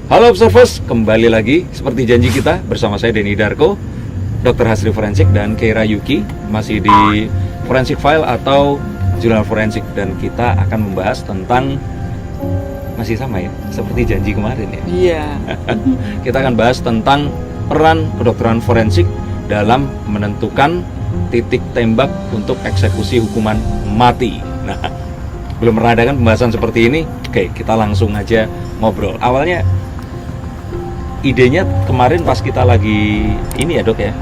Halo Observers, kembali lagi seperti janji kita bersama saya Denny Darko, Dr. Hasri Forensik dan Keira Yuki, masih di Forensic File atau Jurnal Forensik, dan kita akan membahas tentang, masih sama ya, seperti janji kemarin ya. Iya. Kita akan bahas tentang peran kedokteran forensik dalam menentukan titik tembak untuk eksekusi hukuman mati. Nah, belum pernah ada kan pembahasan seperti ini? Oke, kita langsung aja ngobrol. Awalnya idenya kemarin pas kita lagi ini ya dok ya,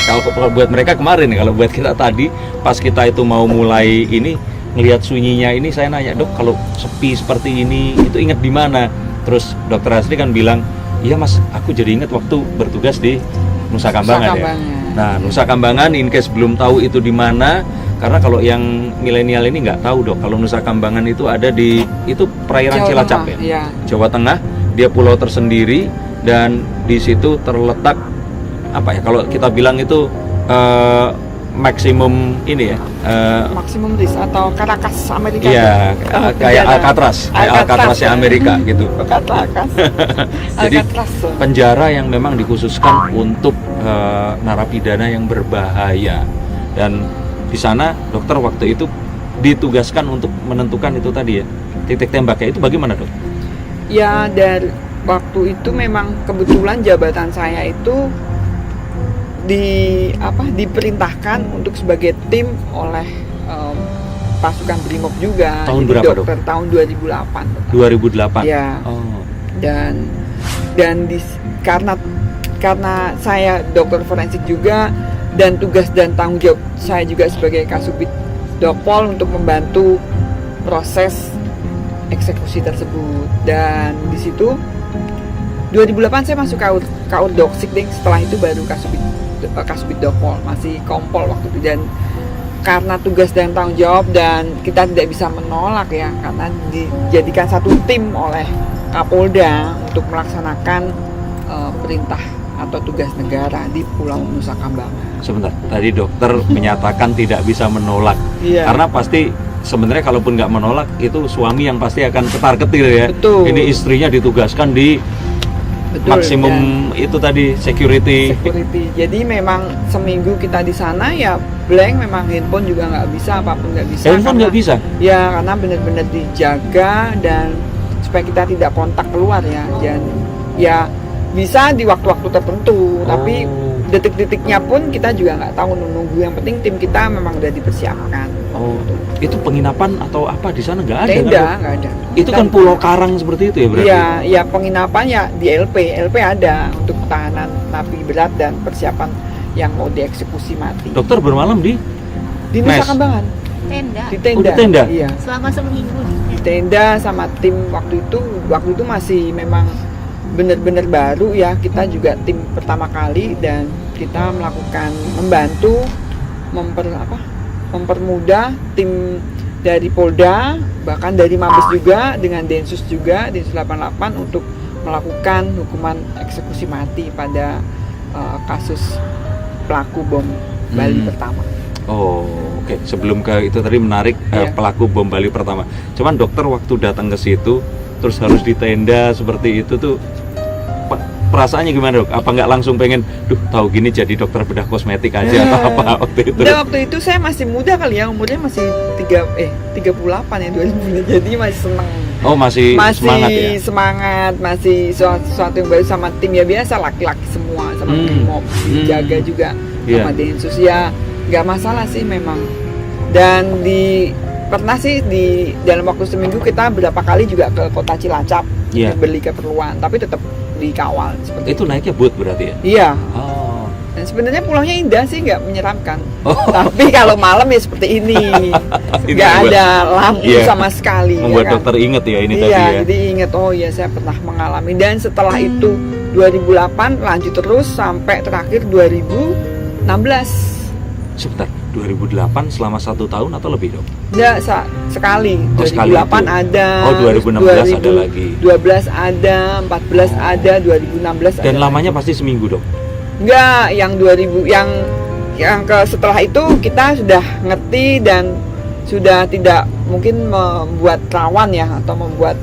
kalau buat mereka kemarin, kalau buat kita tadi pas kita itu mau mulai ini ngelihat sunyinya ini, saya nanya, dok kalau sepi seperti ini itu ingat di mana? Terus dokter Hasri kan bilang, iya mas, aku jadi ingat waktu bertugas di Nusa Kambangan ya. Nah, Nusa Kambangan, in case belum tahu itu di mana, karena kalau yang milenial ini nggak tahu dok, kalau Nusa Kambangan itu ada di itu perairan Jawa Cilacap Tengah, ya, ya, Jawa Tengah. Dia pulau tersendiri dan di situ terletak apa ya? Kalau kita bilang itu maksimum ini ya, maksimum risk atau Caracas Amerika. iya, kayak Alcatraznya Amerika gitu. Alcatraz. Jadi penjara yang memang dikhususkan untuk narapidana yang berbahaya, dan di sana dokter waktu itu ditugaskan untuk menentukan itu tadi ya, titik tembaknya itu bagaimana dok? Ya, dari waktu itu memang kebetulan jabatan saya itu diperintahkan untuk sebagai tim oleh pasukan Brimob juga. Tahun Jadi berapa dokter, dok? tahun 2008. 2008. Ya. Oh. Dan karena saya dokter forensik juga, dan tugas dan tanggung jawab saya juga sebagai Kasubit Dokpol untuk membantu proses eksekusi tersebut. Dan di situ 2008 saya masuk Kaur Doksik deh. Setelah itu baru Kasubit Dokpol, masih kompol waktu itu. Dan karena tugas dan tanggung jawab, dan kita tidak bisa menolak ya, karena dijadikan satu tim oleh Kapolda untuk melaksanakan perintah atau tugas negara di Pulau Nusa Kambangan. Sebentar, tadi dokter menyatakan tidak bisa menolak. Iya. Karena pasti sebenarnya kalaupun nggak menolak, itu suami yang pasti akan ketar-ketir ya. Betul. Ini istrinya ditugaskan di maksimum itu tadi security. Jadi memang seminggu kita di sana ya blank, memang handphone juga nggak bisa, apapun nggak bisa. Handphone nggak bisa? Ya, karena benar-benar dijaga, dan supaya kita tidak kontak keluar ya. Dan ya bisa di waktu-waktu tertentu, tapi detik-detiknya pun kita juga nggak tahu, nunggu. Yang penting tim kita memang udah dipersiapkan. Oh, itu penginapan atau apa di sana nggak ada? Tenda nggak ada. Itu kan pulau karang seperti itu ya berarti? Iya, ya penginapan ya di LP ada untuk tahanan napi berat dan persiapan yang mau dieksekusi mati. Dokter bermalam di Nusa Kambangan. Tenda. Di tenda. Oh, di tenda? Iya. Selama seminggu Di tenda sama tim waktu itu masih memang benar-benar baru ya, kita juga tim pertama kali, dan kita melakukan membantu mempermudah tim dari Polda, bahkan dari Mabes juga, dengan Densus 88 untuk melakukan hukuman eksekusi mati pada kasus pelaku bom Bali pertama. Oh, oke. Sebelum ke itu tadi menarik, pelaku bom Bali pertama. Cuman dokter waktu datang ke situ terus harus di tenda seperti itu tuh, perasaannya gimana dok? Apa nggak langsung pengen, tahu gini jadi dokter bedah kosmetik aja atau apa waktu itu? Waktu itu saya masih muda kali ya, umurnya masih 38 ya 2000, jadi masih seneng. Oh, masih semangat ya? Semangat, masih sesuatu yang baru sama tim ya, biasa laki-laki semua, sama Brimob dijaga juga sama Densus ya, nggak masalah sih memang. Dan pernah sih di dalam waktu seminggu kita berapa kali juga ke kota Cilacap beli keperluan, tapi tetap dikawal seperti itu. Naiknya boat berarti ya? Iya. Oh. Dan sebenarnya pulangnya indah sih, nggak menyeramkan. Tapi kalau malam ya seperti ini, nggak ada lampu sama sekali. Membuat ya kan? dokter inget ya ini tadi ya. Iya, jadi inget, oh ya saya pernah mengalami. Dan setelah itu 2008 lanjut terus sampai terakhir 2016. Sebentar, 2008 selama 1 tahun atau lebih dok? Enggak, sekali. Oh, 2008 sekali itu. ada. Oh, 2016 ada lagi. 12 ada, 14 ada, 2016 ada. Dan lamanya pasti seminggu dok? Enggak, yang 2000 yang ke setelah itu kita sudah ngerti dan sudah tidak mungkin membuat rawan ya atau membuat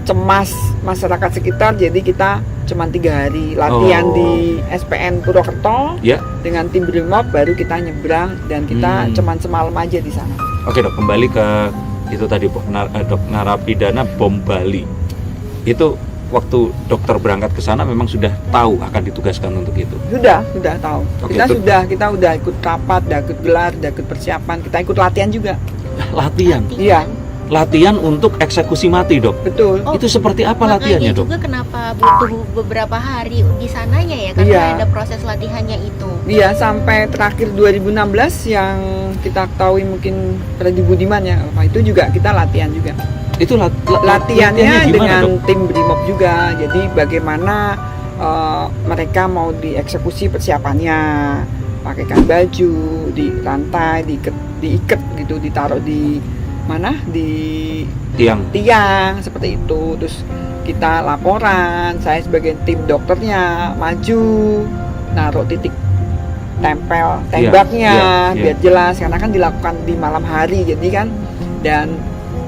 cemas masyarakat sekitar. Jadi kita cuma 3 hari latihan di SPN Purwokerto dengan tim Brimob, baru kita nyebrang dan kita cuman semalam aja di sana. Oke dok, kembali ke itu tadi dok, narapidana bom Bali. Itu waktu dokter berangkat ke sana memang sudah tahu akan ditugaskan untuk itu. Sudah tahu. Oke, kita udah ikut rapat, udah ikut gelar, udah ikut persiapan, kita ikut latihan juga. Latihan? Iya. Latihan untuk eksekusi mati dok. Betul. Itu seperti apa latihannya dok? Juga kenapa butuh beberapa hari di sananya ya, karena ada proses latihannya itu. Iya, sampai terakhir 2016 yang kita ketahui mungkin Freddy Budiman ya, itu juga kita latihan juga. Itu latihannya dengan dok? tim Brimob juga. Jadi bagaimana mereka mau dieksekusi persiapannya, pakaikan baju, di lantai, diikat gitu, ditaruh di mana, di tiang seperti itu. Terus kita laporan, saya sebagai tim dokternya maju naruh titik tempel tembaknya biar jelas, karena kan dilakukan di malam hari jadi kan, dan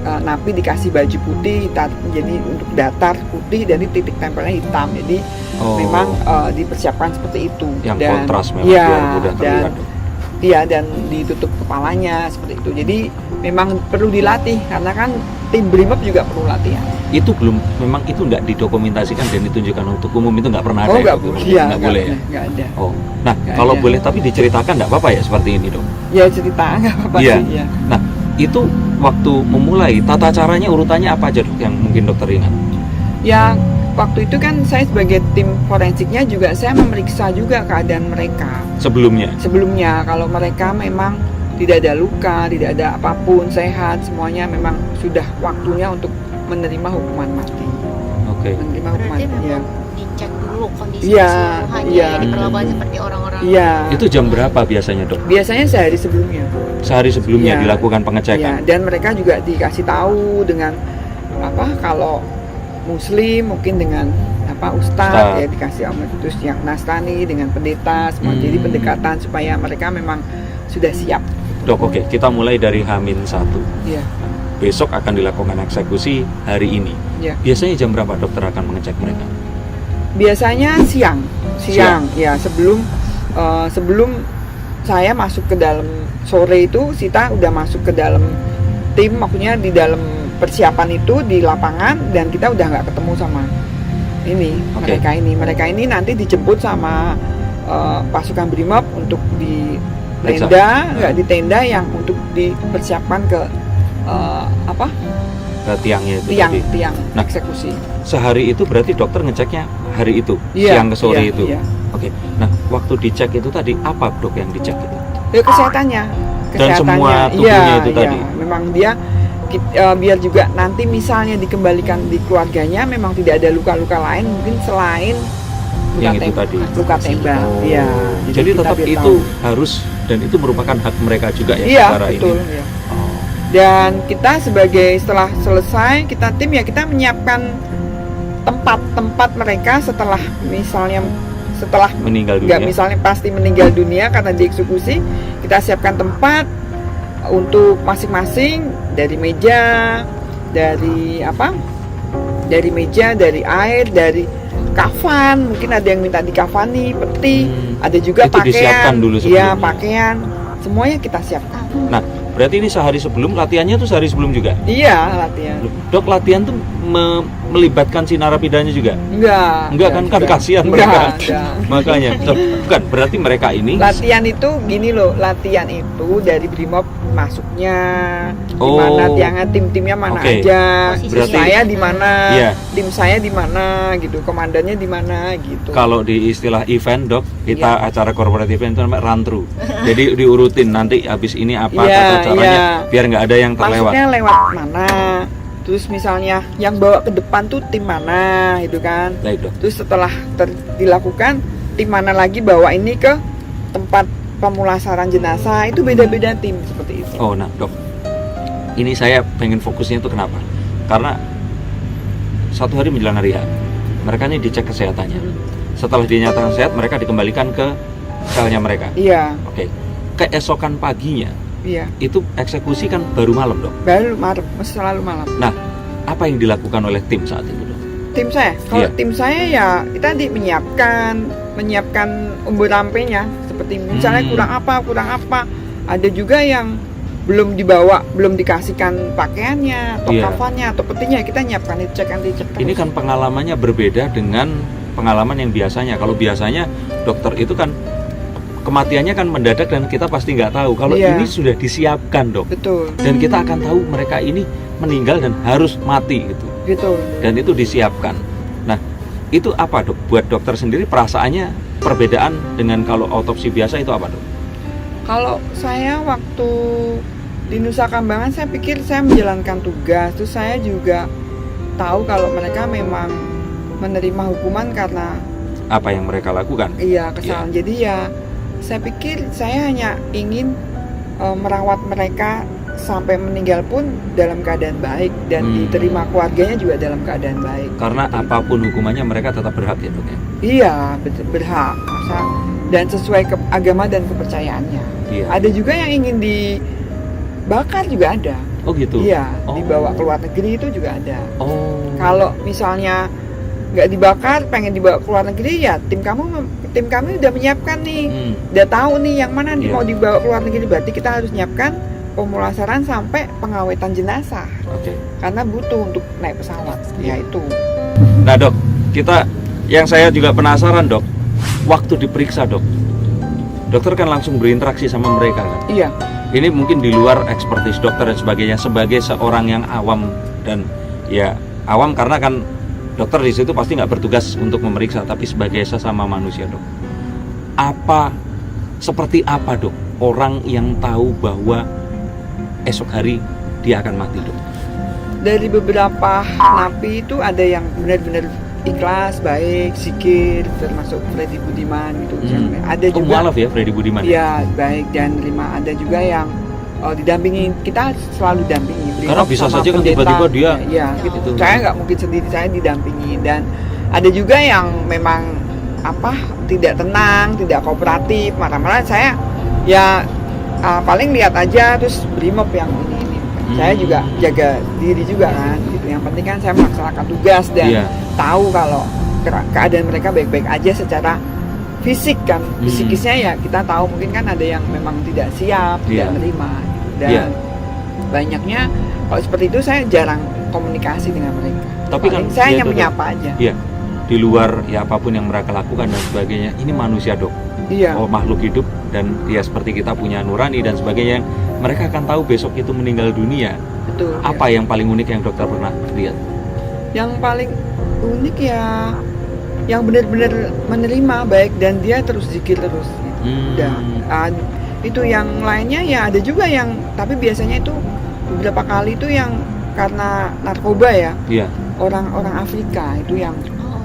napi dikasih baju putih, jadi untuk datar putih dan titik tempelnya hitam, jadi memang dipersiapkan seperti itu. Yang dan, kontras memang biar mudah terlihat. Dan ditutup kepalanya seperti itu. Jadi memang perlu dilatih karena kan tim Brimob juga perlu latihan. Itu memang itu nggak didokumentasikan dan ditunjukkan untuk umum, itu nggak pernah ada. Nggak boleh ya. Nggak ada. Nah, kalau boleh tapi diceritakan nggak apa-apa ya seperti ini dok? Ya cerita nggak apa-apa sih. Ya. Nah itu waktu memulai tata caranya urutannya apa aja dok yang mungkin dokter ingat? Ya waktu itu kan saya sebagai tim forensiknya juga saya memeriksa juga keadaan mereka. Sebelumnya kalau mereka memang tidak ada luka, tidak ada apapun, sehat, semuanya memang sudah waktunya untuk menerima hukuman mati. Oke. Menerima hukuman mati. Ya. Dicek dulu kondisi keseluruhannya, diperlakukan seperti orang-orang. Itu jam berapa biasanya dok? Biasanya sehari sebelumnya. Sehari sebelumnya dilakukan pengecekan. Dan mereka juga dikasih tahu dengan kalau Muslim mungkin dengan ustadz ya dikasih terus yang Nasrani dengan pendeta semua. Jadi pendekatan supaya mereka memang sudah siap. Dok, oke, kita mulai dari H-1. Iya. Besok akan dilakukan eksekusi hari ini. Iya. Biasanya jam berapa dokter akan mengecek mereka? Biasanya siang. Ya, sebelum saya masuk ke dalam sore itu, Sita udah masuk ke dalam tim, maksudnya di dalam persiapan itu di lapangan, dan kita udah nggak ketemu sama mereka ini nanti dijemput sama pasukan Brimob untuk di tenda, nggak di tenda yang untuk dipersiapkan ke ke tiangnya itu tiang eksekusi. Sehari itu berarti dokter ngeceknya hari itu, siang ke sore itu. Iya. Oke. Nah, waktu dicek itu tadi apa dok yang dicek itu? Kesehatannya. Dan semua tubuhnya itu tadi. Memang dia biar juga nanti misalnya dikembalikan di keluarganya memang tidak ada luka-luka lain mungkin selain luka tembak. Ya. Jadi tetap itu harus, dan itu merupakan hak mereka juga ya. Iya, betul. Ya. Dan kita setelah selesai kita menyiapkan tempat mereka setelah meninggal dunia. Misalnya pasti meninggal dunia karena dieksekusi, kita siapkan tempat untuk masing-masing, dari meja, dari air, dari kafan, mungkin ada yang minta dikafani, peti, ada juga itu pakaian. Dulu pakaian, semuanya kita siapkan. Nah, berarti ini sehari sebelum, latihannya tuh sehari sebelum juga? Iya, latihan. Dok, latihan tuh melibatkan si narapidanya juga? Enggak kan kasihan mereka. Makanya, bukan berarti mereka ini latihan itu gini loh, latihan itu dari Brimob masuknya di mana, tiangnya, tim-timnya mana aja. Berarti saya di mana, tim saya di mana gitu, komandannya di mana gitu. Kalau di istilah event dok, kita acara corporate event itu namanya run through. Jadi diurutin nanti habis ini apa tata caranya biar nggak ada yang terlewat. Maksudnya lewat mana, Terus misalnya yang bawa ke depan tuh tim mana itu kan. Baik dok. Terus setelah dilakukan, tim mana lagi bawa ini ke tempat pemulasaran jenazah, itu beda-beda tim seperti itu. Oh nah dok, ini saya pengen fokusnya itu kenapa? Karena satu hari menjelang hari H, mereka ini dicek kesehatannya. Setelah dinyatakan sehat, mereka dikembalikan ke selnya mereka. Iya, Oke, keesokan paginya iya. itu eksekusi kan baru malam dok. Baru malam, masih selalu malam. Nah, apa yang dilakukan oleh tim saat itu dok? Tim saya, kalau Iya. tim saya ya kita menyiapkan umbu rampenya, seperti misalnya kurang apa. Ada juga yang belum dibawa, belum dikasihkan pakaiannya atau Iya. kafannya atau petinya, kita nyiapkan dicek terus. Ini kan pengalamannya berbeda dengan pengalaman yang biasanya. Kalau biasanya dokter itu kan kematiannya kan mendadak dan kita pasti nggak tahu. Kalau Iya. ini sudah disiapkan dok, Betul, dan kita akan tahu mereka ini meninggal dan harus mati gitu. betul. Dan itu disiapkan. Nah, itu apa dok? Buat dokter sendiri perasaannya perbedaan dengan kalau autopsi biasa itu apa dok? Kalau saya waktu di Nusa Kambangan, saya pikir saya menjalankan tugas. Terus saya juga tahu kalau mereka memang menerima hukuman karena Apa yang mereka lakukan? iya kesalahan. Jadi ya saya pikir saya hanya ingin merawat mereka sampai meninggal pun dalam keadaan baik dan diterima keluarganya juga dalam keadaan baik. Karena apapun hukumannya mereka tetap berhak ya dok ya? Iya, berhak dan sesuai agama dan kepercayaannya. Iya. Ada juga yang ingin dibakar juga ada. Oh gitu? Iya, Oh. dibawa ke luar negeri itu juga ada. Oh. Kalau misalnya nggak dibakar, pengen dibawa ke luar negeri, ya tim kami udah menyiapkan nih, udah tahu nih yang mana nih Iya. mau dibawa ke luar negeri. Berarti kita harus nyiapkan pemulasaran sampai pengawetan jenazah, Oke. karena butuh untuk naik pesawat. Ya itu. Nah dok, yang saya juga penasaran dok, waktu diperiksa dok, dokter kan langsung berinteraksi sama mereka kan? Iya, Ini mungkin di luar ekspertis dokter dan sebagainya, sebagai seorang yang awam dan ya awam karena kan dokter di situ pasti nggak bertugas untuk memeriksa, tapi sebagai sesama manusia dok. Seperti apa dok orang yang tahu bahwa esok hari dia akan mati dok? dari beberapa napi itu ada yang benar-benar ikhlas, baik, zikir, termasuk Freddy Budiman gitu. Ada juga Mualaf ya Freddy Budiman. ya baik dan terima. Ada juga yang didampingi, kita selalu dampingi. Karena bisa sama saja kan pendeta. tiba-tiba dia ya gitu. gitu. Saya nggak mungkin sendiri, saya didampingi. Dan ada juga yang memang tidak tenang, tidak kooperatif, marah-marah. Saya ya paling lihat aja terus brimob yang ini. Saya juga jaga diri juga kan gitu. Yang penting kan saya melaksanakan tugas dan Iya. tahu kalau keadaan mereka baik-baik aja secara fisik kan. Psikisnya ya kita tahu, mungkin kan ada yang memang tidak siap, Iya. tidak menerima gitu. Dan Iya. banyaknya kalau seperti itu saya jarang komunikasi dengan mereka. Tapi kan Paling saya ya hanya itu, menyapa aja. Iya. Di luar ya apapun yang mereka lakukan dan sebagainya, ini manusia dok. Iya. Makhluk hidup dan ya seperti kita punya nurani dan sebagainya, mereka akan tahu besok itu meninggal dunia. Betul. Apa yang paling unik yang dokter pernah lihat? Yang paling unik ya yang benar-benar menerima baik dan dia terus zikir terus gitu. Udah. Itu yang lainnya ya ada juga yang, tapi biasanya itu beberapa kali itu yang karena narkoba ya. Iya. Orang-orang Afrika itu yang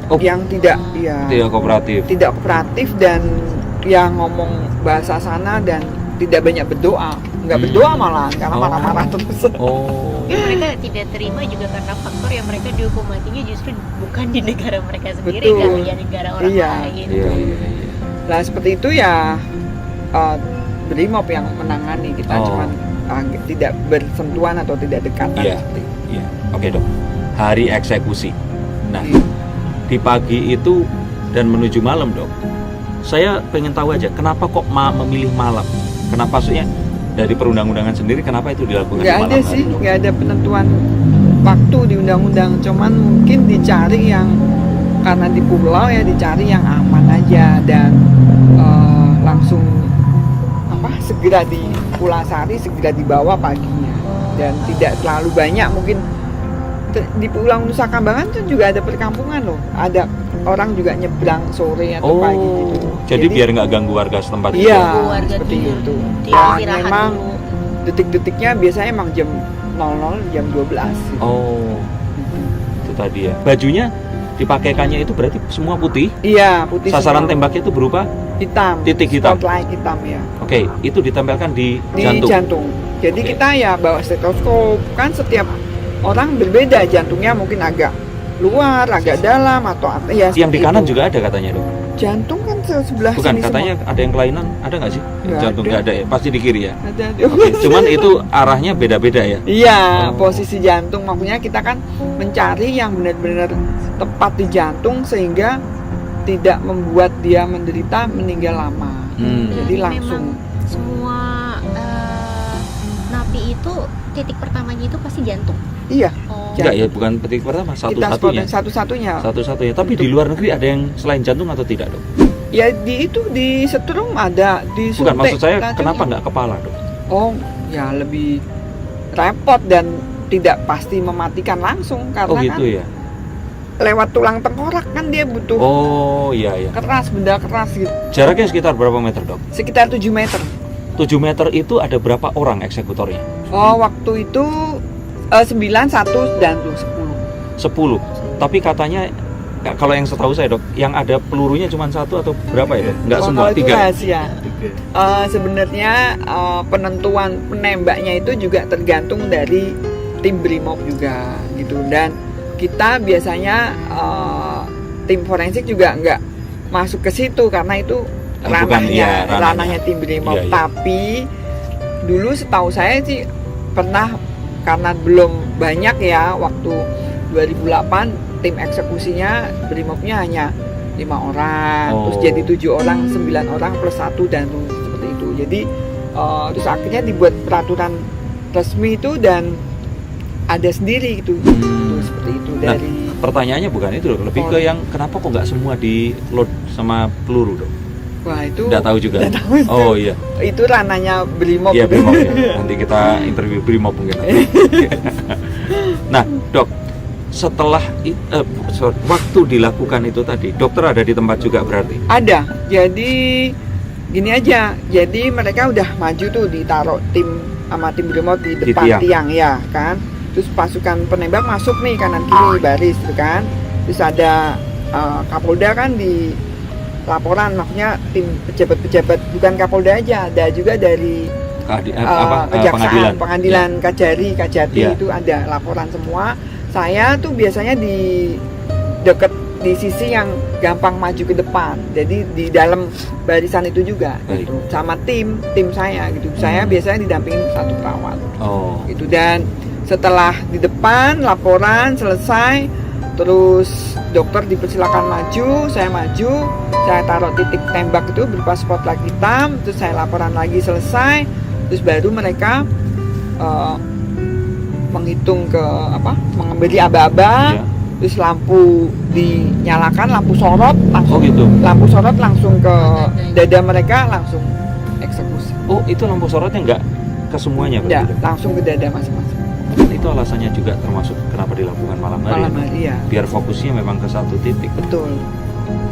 Oh. yang tidak ya Tidak kooperatif. tidak kooperatif dan yang ngomong bahasa sana dan tidak banyak berdoa, nggak berdoa malah karena Oh. marah-marah terus. Oh. Mungkin mereka tidak terima juga karena faktor yang mereka dihukum matinya justru bukan di negara mereka sendiri, Betul. kan di negara orang Iya. lain. Iya. Nah seperti itu ya Brimob yang menangani, kita cuman tidak bersentuhan atau tidak dekatan. Iya. Iya. Oke dok. Hari eksekusi. Nah, di pagi itu dan menuju malam dok, saya pengen tahu aja kenapa kok memilih malam? Kenapa maksudnya dari perundang-undangan sendiri kenapa itu dilakukan di Nggak malam ada hari, sih, dok? nggak ada penentuan waktu di undang-undang, cuman mungkin dicari yang karena di pulau ya dicari yang aman aja dan langsung segera di Pulasari, segera dibawa paginya dan tidak terlalu banyak. Mungkin di Pulau Nusa Kambangan tuh juga ada perkampungan loh, ada orang juga nyebrang sore atau pagi gitu. Jadi biar nggak ganggu warga setempat. Iya, Warga seperti tidur. itu. Dia Dan istirahat memang dulu. detik-detiknya biasanya emang jam 00 jam 12 gitu. Oh, itu tadi ya. Bajunya dipakaikannya itu berarti semua putih. Iya, putih. Sasaran semua. tembaknya itu berupa Hitam. titik hitam. Spotlight hitam ya. Oke, itu ditempelkan di Di jantung. Jadi Oke. kita ya bawa stetoskop. Kan setiap orang berbeda, jantungnya mungkin agak luar, agak dalam atau apa ya. Yang di seperti kanan itu. juga ada katanya dok. Jantung kan sebelah Bukan, sini katanya ada yang kelainan, ada nggak sih? Nggak Jantung ada. nggak ada ya, pasti di kiri ya. semua. Ada. Oke, cuman itu arahnya beda-beda ya. Iya, Oh. posisi jantung makanya kita kan mencari yang benar-benar tepat di jantung sehingga tidak membuat dia menderita meninggal lama. Jadi langsung. Memang semua napi itu titik pertamanya itu pasti jantung. Iya, Oh. Enggak ya, bukan titik pertama, kita satu-satunya. satu-satunya. Satu-satunya. Tapi di luar negeri ada yang selain jantung atau tidak dok? Ya di setrum ada, di Bukan, suntik maksud saya racunnya. kenapa nggak kepala dok? Oh, ya lebih repot dan tidak pasti mematikan langsung karena Oh gitu kan ya. lewat tulang tengkorak kan dia butuh Oh iya iya. keras, benda keras gitu. Jaraknya sekitar berapa meter dok? Sekitar 7 meter. 7 meter itu ada berapa orang eksekutornya? Oh, waktu itu 9, 1 dan 10. 10. Tapi katanya kalau yang setahu saya dok, yang ada pelurunya cuma 1 atau berapa ya dok? Nggak Oh, semua, kalau itu 3. rahasia. Sebenarnya penentuan penembaknya itu juga tergantung dari tim Brimob juga gitu, dan kita biasanya tim forensik juga nggak masuk ke situ karena itu ranahnya, ranahnya tim Brimob. Iya, iya. Tapi dulu setahu saya sih pernah, karena belum banyak ya, waktu 2008 tim eksekusinya Brimobnya hanya 5 orang, Oh. terus jadi 7 orang, 9 orang plus 1 dan seperti itu. Jadi terus akhirnya dibuat peraturan resmi itu dan ada sendiri gitu. Itu seperti itu Nah, dari pertanyaannya bukan itu dok, lebih ke yang kenapa kok nggak semua di load sama peluru dok? wah itu Nggak tahu juga. nggak tahu itu. Oh iya. Itu ranahnya Brimob. Iya Brimob ya. Nanti kita interview Brimob mungkin. Nah dok, setelah waktu dilakukan itu tadi, dokter ada di tempat juga berarti? Ada. Jadi gini aja. Jadi mereka udah maju tuh, ditaruh tim sama tim Brimob di Di depan tiang. tiang ya kan. Terus pasukan penembak masuk nih kanan kiri baris gitu kan. Terus ada Kapolda kan di laporan, makanya tim pejabat-pejabat, bukan Kapolda aja, ada juga dari kejaksaan, pengadilan Kajari, Kajati Iya. itu ada laporan semua. Saya tuh biasanya di deket di sisi yang gampang maju ke depan. Jadi di dalam barisan itu juga Baik. gitu. Sama tim saya gitu. Saya biasanya didampingin satu perawat Oh. gitu, dan setelah di depan laporan selesai, terus dokter dipersilakan maju, saya maju, saya taruh titik tembak itu berupa spotlight hitam, terus saya laporan lagi selesai, terus baru mereka menghitung ke memberi aba-aba, Iya. terus lampu dinyalakan, lampu sorot Oh langsung, gitu. lampu sorot langsung ke dada mereka, langsung eksekusi. Oh itu lampu sorotnya nggak ke semuanya Enggak, berarti? Dok? langsung ke dada masing-masing. Itu alasannya juga termasuk kenapa dilakukan malam hari. Malam hari ya. Biar fokusnya memang ke satu titik. Betul.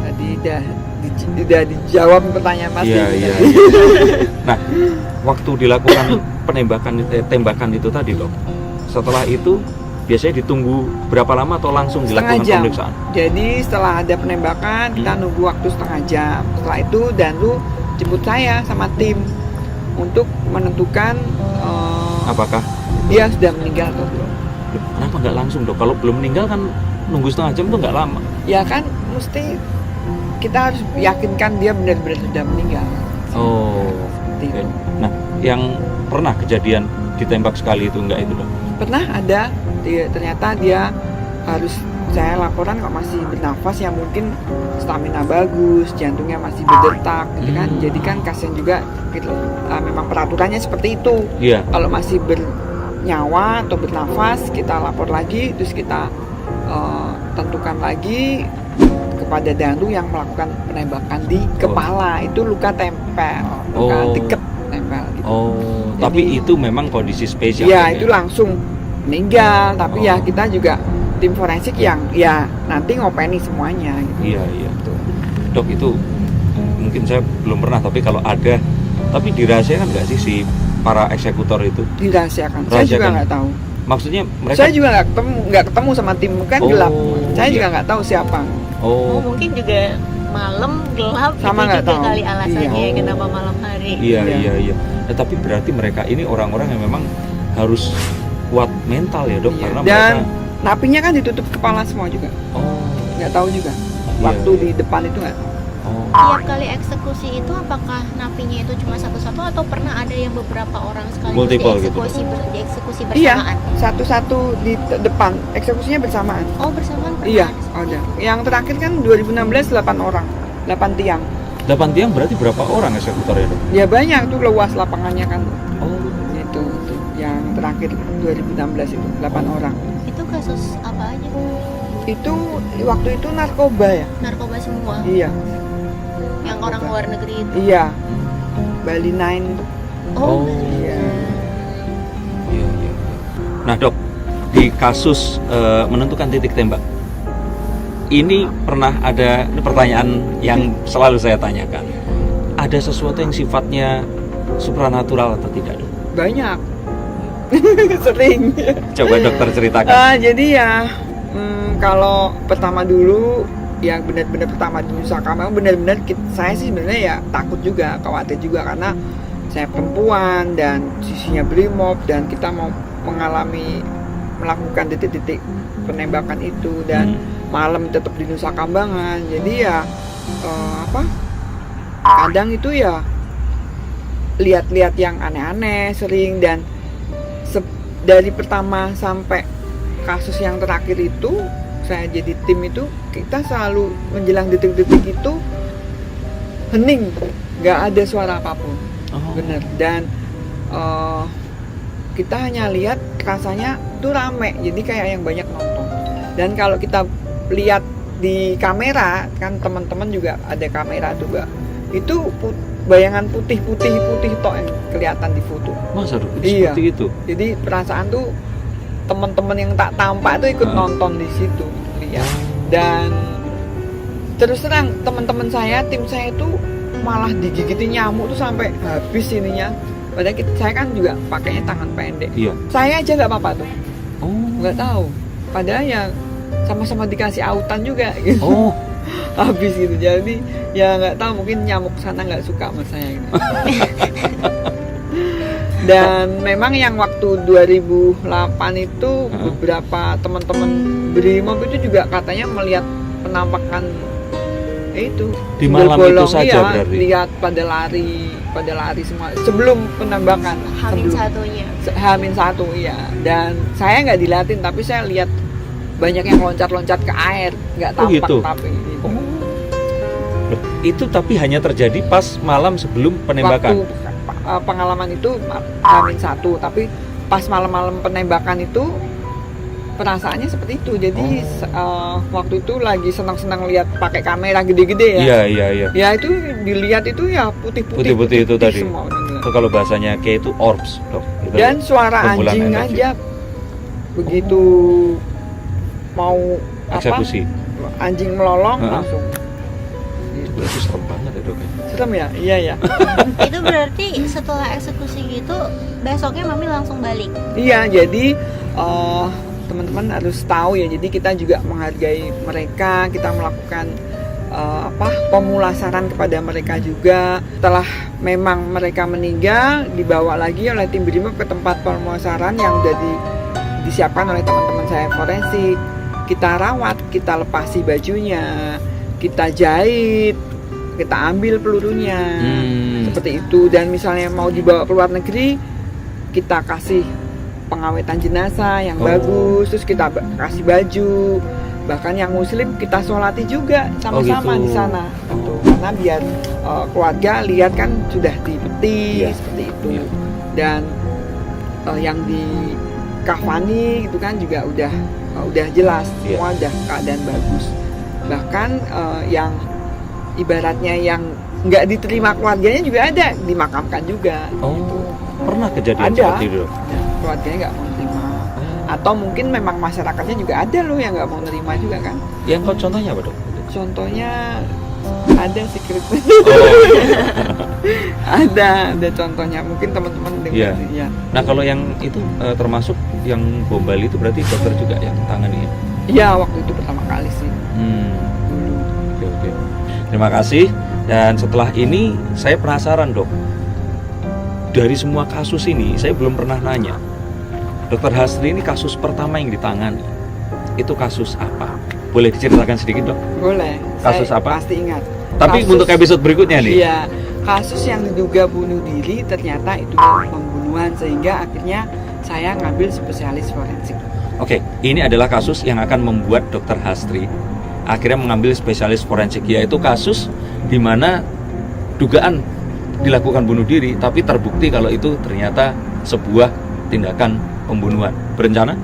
Tadi udah dijawab pertanyaan Mas. Iya Didi iya. tadi. Iya. Nah, waktu dilakukan tembakan itu tadi dok, setelah itu biasanya ditunggu berapa lama atau langsung Setengah dilakukan jam. pemeriksaan? Jadi setelah ada penembakan kita nunggu waktu setengah jam. Setelah itu Danlu jemput saya sama tim untuk menentukan Apakah? dia sudah meninggal atau belum. Kenapa nggak langsung dok? Kalau belum meninggal kan nunggu setengah jam tuh nggak lama. Ya kan mesti kita harus yakinkan dia benar-benar sudah meninggal. Oh. Seperti Oke. itu. Nah, yang pernah kejadian ditembak sekali itu nggak itu dok? Pernah ada ternyata dia harus, saya laporan kok masih bernafas, yang mungkin stamina bagus, jantungnya masih berdetak gitu kan. Jadi kan kasihan juga memang peraturannya seperti itu. Iya. Kalau masih bernyawa atau bernafas kita lapor lagi, terus kita tentukan lagi kepada Danlu yang melakukan penembakan di kepala. Itu luka tempel, luka Oh. deket tempel gitu. Oh, Jadi- tapi itu memang kondisi spesial. Ya Dok, itu langsung meninggal, tapi ya Oh. kita juga tim forensik yang ya nanti ngopeni semuanya gitu. Iya iya. Dok itu mungkin saya belum pernah, tapi kalau ada, tapi dirahasiakan nggak sih si para eksekutor itu? Dirahasiakan. Saya juga Rahasiakan. nggak tahu. Maksudnya mereka Saya juga nggak ketemu sama tim, kan Oh, gelap. Saya iya. juga nggak tahu siapa. Oh, oh mungkin juga malam gelap Sama itu nggak juga tahu. kali alasannya Iya. kenapa malam hari. iya Iya. iya iya. Nah, tapi berarti mereka ini orang-orang yang memang harus kuat mental ya dok, Iya. karena Dan mereka napinya kan ditutup kepala semua juga. oh Nggak tahu juga. Waktu iya. di depan itu nggak tahu. oh Tiap kali eksekusi itu apakah napinya itu cuma satu-satu atau pernah ada yang beberapa orang sekaligus Multiple gitu. dieksekusi Iya, bersamaan? satu-satu di depan. Eksekusinya bersamaan. Oh, bersamaan pernah Iya, seperti ada. itu. Yang terakhir kan 2016 8 orang, 8 tiang. 8 tiang berarti berapa orang eksekutornya dok? Ya banyak tuh, luas lapangannya kan. Oh Itu tuh. Yang terakhir 2016 itu 8 orang. Itu kasus apa aja? Itu waktu itu narkoba ya. Narkoba semua. Iya, Yang orang luar negeri itu. iya. Bali 9. Oh. Iya. iya iya. Nah dok, di kasus menentukan titik tembak ini pernah ada pertanyaan yang selalu saya tanyakan. Ada sesuatu yang sifatnya supranatural atau tidak dok? Banyak. Sering. Coba dokter ceritakan. Jadi ya kalau pertama dulu yang benar-benar pertama di Nusa Kambangan benar-benar saya sih sebenarnya ya takut juga, khawatir juga karena saya perempuan dan sisinya brimob dan kita mau melakukan titik-titik penembakan itu dan malam tetap di Nusa Kambangan. Jadi ya kadang itu ya lihat-lihat yang aneh-aneh sering dan dari pertama sampai kasus yang terakhir itu saya jadi tim itu kita selalu menjelang detik-detik itu hening, nggak ada suara apapun. Oh. Bener. Dan kita hanya lihat rasanya tuh rame, jadi kayak yang banyak nonton. Dan kalau kita lihat di kamera kan teman-teman juga ada kamera juga, itu bayangan putih tok yang kelihatan di foto. Masa dok? Iya. Seperti itu? Jadi perasaan tuh teman-teman yang tak tampak tuh ikut nonton di situ lihat. Dan terus terang teman-teman saya, tim saya itu malah digigitin nyamuk tuh sampai habis ininya. Padahal saya kan juga pakainya tangan pendek. Iya. Saya aja nggak apa-apa tuh, Oh. nggak tahu. Padahal ya sama-sama dikasih autan juga gitu. Oh. Habis gitu. Jadi ya nggak tahu, mungkin nyamuk sana nggak suka sama saya gitu. Dan memang yang waktu 2008 itu beberapa teman-teman Brimob itu juga katanya melihat penampakan itu Di malam bolong, itu saja iya, berarti? lihat pada lari semua sebelum penembakan. Hamin Sebelum- satunya. Hamin satu, iya. Dan saya nggak dilatin, tapi saya lihat banyak yang loncat-loncat ke air, nggak Oh, tampak gitu? tapi gitu. Loh, itu tapi hanya terjadi pas malam sebelum penembakan. Waktu pengalaman itu Hamin satu, tapi pas malam-malam penembakan itu perasaannya seperti itu. Jadi waktu itu lagi senang-senang lihat pakai kamera gede-gede ya. Iya. Ya itu dilihat itu ya putih-putih. Putih-putih itu tadi. Semua, bener. Itu kalau bahasanya kayak itu orbs, dok. Itu Dan suara kumpulan anjing energi. aja begitu mau Eksekusi. anjing melolong Heeh. langsung. Itu serem banget ya dok. Serem ya? Iya ya. Itu berarti setelah eksekusi gitu besoknya mami langsung balik. Iya, jadi teman-teman harus tahu ya. Jadi kita juga menghargai mereka, kita melakukan pemulasaran kepada mereka juga. Setelah memang mereka meninggal, dibawa lagi oleh tim Brimob ke tempat pemulasaran yang sudah disiapkan oleh teman-teman saya forensik. Kita rawat, kita lepasi bajunya, kita jahit, kita ambil pelurunya. Seperti itu. Dan misalnya mau dibawa ke luar negeri, kita kasih pengawetan jenazah yang bagus, terus kita kasih baju, bahkan yang muslim kita sholati juga sama-sama gitu. di sana, gitu. Karena biar keluarga lihat kan sudah dipeti. Iya. Seperti itu. Iya. Dan yang di kafani gitu kan juga udah jelas, Iya. semua udah keadaan bagus. Bahkan yang ibaratnya yang nggak diterima keluarganya juga ada, dimakamkan juga. Oh, pernah kejadian Ada. seperti itu, dok? Keluarganya nggak mau terima, atau mungkin memang masyarakatnya juga ada loh yang nggak mau nerima juga kan. Yang contohnya apa dok? Contohnya ada secret. Oh. Ada contohnya, mungkin teman-teman Iya. dengar. Ya. Nah kalau yang itu termasuk yang bom Bali itu berarti dokter juga yang tangani ya? Iya, waktu itu pertama kali sih dulu. Oke, oke. Terima kasih. Dan setelah ini saya penasaran dok. Dari semua kasus ini saya belum pernah nanya. Dokter Hasri ini kasus pertama yang ditangani itu kasus apa? Boleh diceritakan sedikit dok? Boleh. Kasus saya apa? Pasti ingat. Tapi Kasus- untuk episode berikutnya nih. Iya, kasus yang diduga bunuh diri ternyata itu pembunuhan, sehingga akhirnya saya ngambil spesialis forensik. Oke, ini adalah kasus yang akan membuat Dokter Hasri akhirnya mengambil spesialis forensik, yaitu kasus di mana dugaan dilakukan bunuh diri, tapi terbukti kalau itu ternyata sebuah tindakan pembunuhan berencana.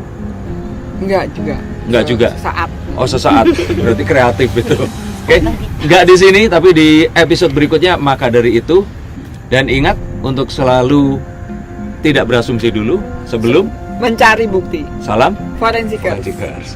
Enggak juga. Enggak juga. Saat. Oh sesaat, berarti kreatif itu. Oke, nggak di sini tapi di episode berikutnya. Maka dari itu, dan ingat untuk selalu tidak berasumsi dulu sebelum Mencari bukti. salam Forensikers. Forensicers.